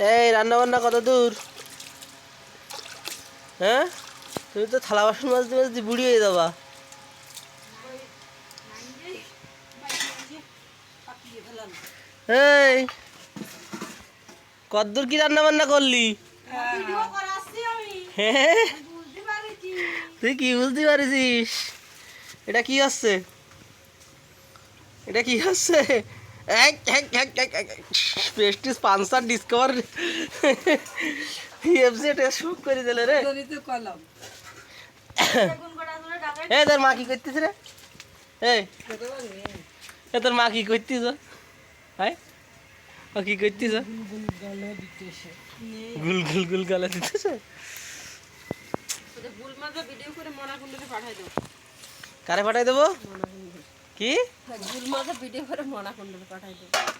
এই রান্না বান্না কত দূর? হ্যাঁ, তুমি তো থালা বাসন মাজতে মাজতে বুড়ি হয়ে যাবা। এই কতদূর কি রান্না বান্না করলি? হ্যাঁ, তুই কি বুঝতে পারিস? এটা কি হচ্ছে? এটা কি হচ্ছে? প্রেস্টিজ পানসার ডিসকভার এফজেড শুক করে দিলে রে। এই তোর মা কি করতেছে রে? এই তোর মা কি করতেছ? হ্যাঁ, ও কি করতেছ? গুল গুল গুল গালা দিতেছে। কারে পাঠাই দেবো? কি ভিডিও করে মনা কুণ্ডলে পাঠাই দেবো।